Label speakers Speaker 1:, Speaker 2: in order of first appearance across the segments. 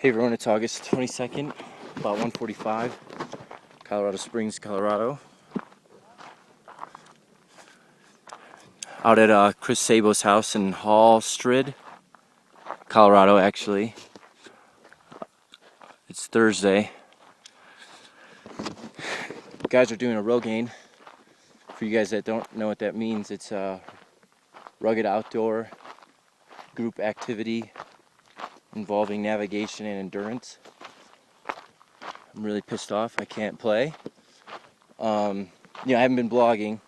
Speaker 1: Hey everyone, it's August 22nd, about 1:45, Colorado Springs, Colorado. Out at Chris Sabo's house in Hallstrid, Colorado, actually. It's Thursday. Guys are doing a Rogaine. For you guys that don't know what that means, it's a rugged outdoor group activity involving navigation and endurance. I'm really pissed off I can't play. I haven't been blogging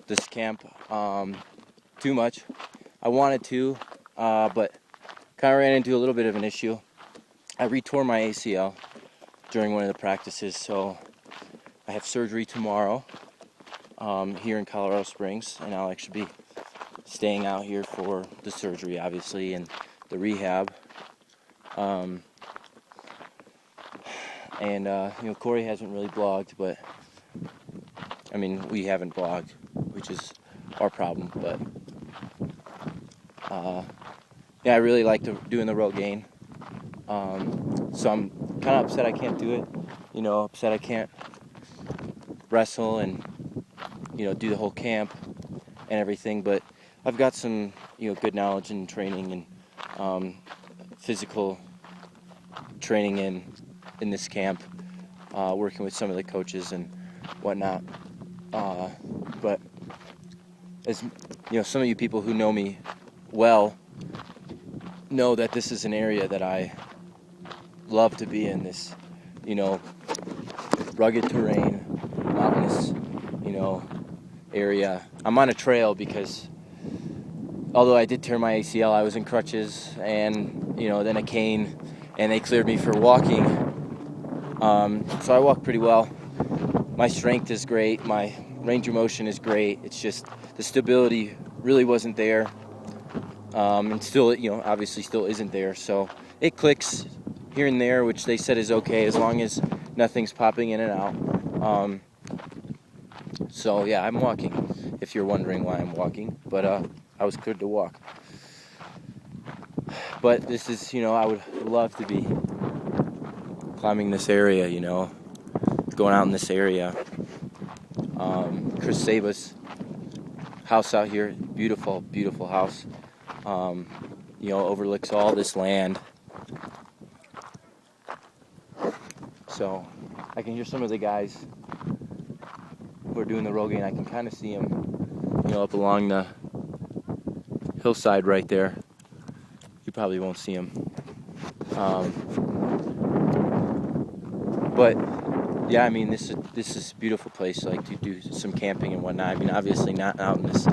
Speaker 1: this camp too much. I wanted to, but kind of ran into a little bit of an issue. I re-tore my ACL during one of the practices, so I have surgery tomorrow here in Colorado Springs, and I'll actually be staying out here for the surgery, obviously, and the rehab. Corey hasn't really blogged, but I mean, we haven't blogged, which is our problem, but I really like doing the Rogaine. So I'm kind of upset I can't do it, upset I can't wrestle and, do the whole camp and everything, but I've got some, good knowledge and training and physical training in this camp, working with some of the coaches and whatnot. But as some of you people who know me well know that this is an area that I love to be in, this, rugged terrain, mountainous, area. I'm on a trail because although I did tear my ACL, I was in crutches and, then a cane, and they cleared me for walking. So I walk pretty well. My strength is great. My range of motion is great. It's just the stability really wasn't there. And still, obviously still isn't there. So it clicks here and there, which they said is okay as long as nothing's popping in and out. So yeah, I'm walking, if you're wondering why I'm walking. But I was cleared to walk. But this is, I would love to be climbing this area, going out in this area. Chris Sabo's house out here, beautiful, beautiful house. Overlooks all this land. So I can hear some of the guys who are doing the Rogaine. I can kind of see them, up along the hillside right there. You probably won't see them. But yeah, I mean, this is a beautiful place, like, to do some camping and whatnot. I mean, obviously not out in this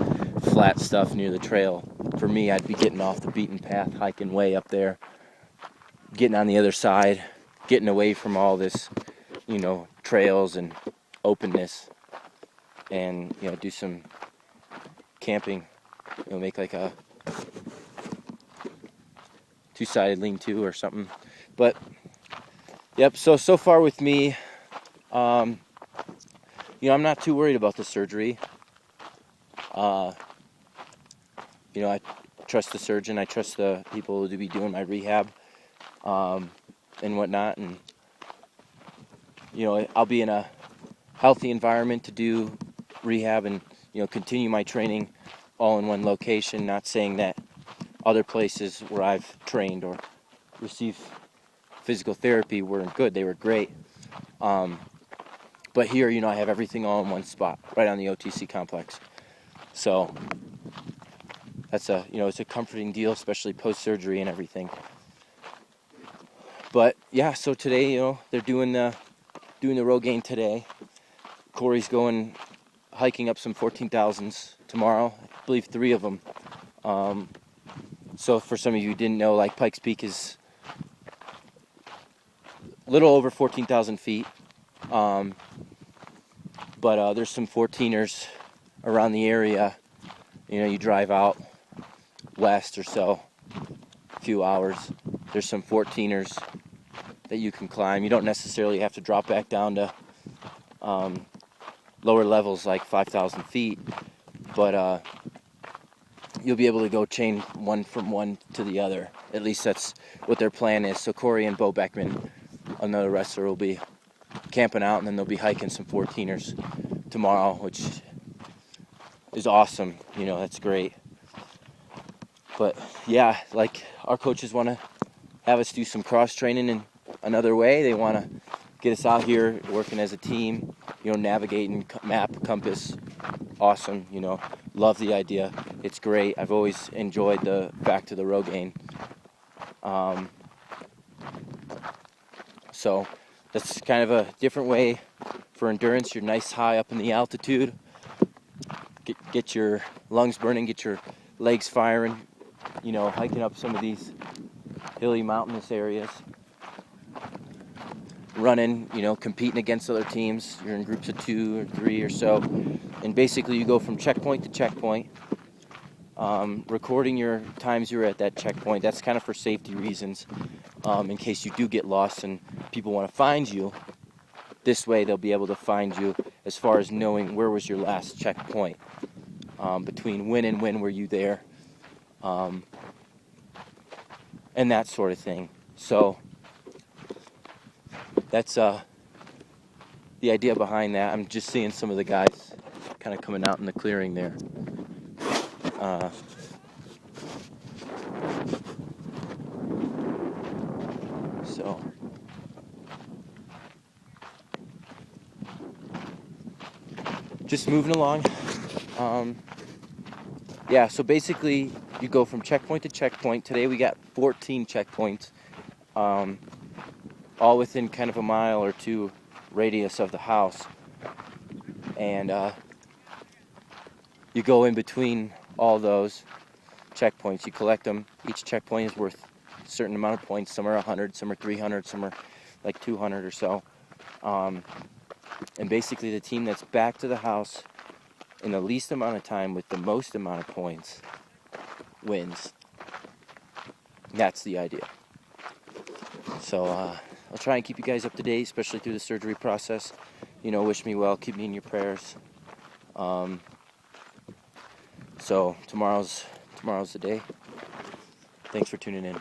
Speaker 1: flat stuff near the trail. For me, I'd be getting off the beaten path, hiking way up there, getting on the other side, getting away from all this, trails and openness, and, do some camping, make like a two-sided lean-to or something. But yep, so far with me, I'm not too worried about the surgery. I trust the surgeon, I trust the people to be doing my rehab, and whatnot, and I'll be in a healthy environment to do rehab and continue my training all in one location. Not saying that other places where I've trained or received physical therapy weren't good. They were great. But here, I have everything all in one spot, right on the OTC complex. So that's it's a comforting deal, especially post-surgery and everything. But yeah, so today, they're doing the Rogaine today. Corey's going hiking up some 14,000s tomorrow. I believe 3 of them. So for some of you who didn't know, like, Pikes Peak is a little over 14,000 feet. But there's some 14ers around the area. You drive out west or so, a few hours. There's some 14ers that you can climb. You don't necessarily have to drop back down to lower levels like 5,000 feet, but you'll be able to go chain one from one to the other. At least that's what their plan is. So Corey and Bo Beckman, another wrestler, will be camping out, and then they'll be hiking some 14ers tomorrow, which is awesome. You know, that's great. But yeah, like, our coaches want to have us do some cross training in another way. They want to get us out here working as a team, you know, navigating, map, compass. Awesome, you know, love the idea. It's great. I've always enjoyed the back to the Rogaine. So that's kind of a different way for endurance. You're nice high up in the altitude. Get your lungs burning, get your legs firing, you know, hiking up some of these hilly mountainous areas. Running, you know, competing against other teams. You're in groups of 2 or 3 or so. And basically you go from checkpoint to checkpoint, recording your times you're at that checkpoint. That's kind of for safety reasons, in case you do get lost and people want to find you. This way they'll be able to find you as far as knowing where was your last checkpoint. Between when and when were you there, and that sort of thing. So that's the idea behind that. I'm just seeing some of the guys kind of coming out in the clearing there. So just moving along. Yeah, so basically you go from checkpoint to checkpoint. Today we got 14 checkpoints, all within kind of a mile or 2 radius of the house. And you go in between all those checkpoints. You collect them. Each checkpoint is worth a certain amount of points. Some are 100, some are 300, some are like 200 or so. And basically the team that's back to the house in the least amount of time with the most amount of points wins. That's the idea. So I'll try and keep you guys up to date, especially through the surgery process. You know, wish me well, keep me in your prayers. So tomorrow's the day. Thanks for tuning in.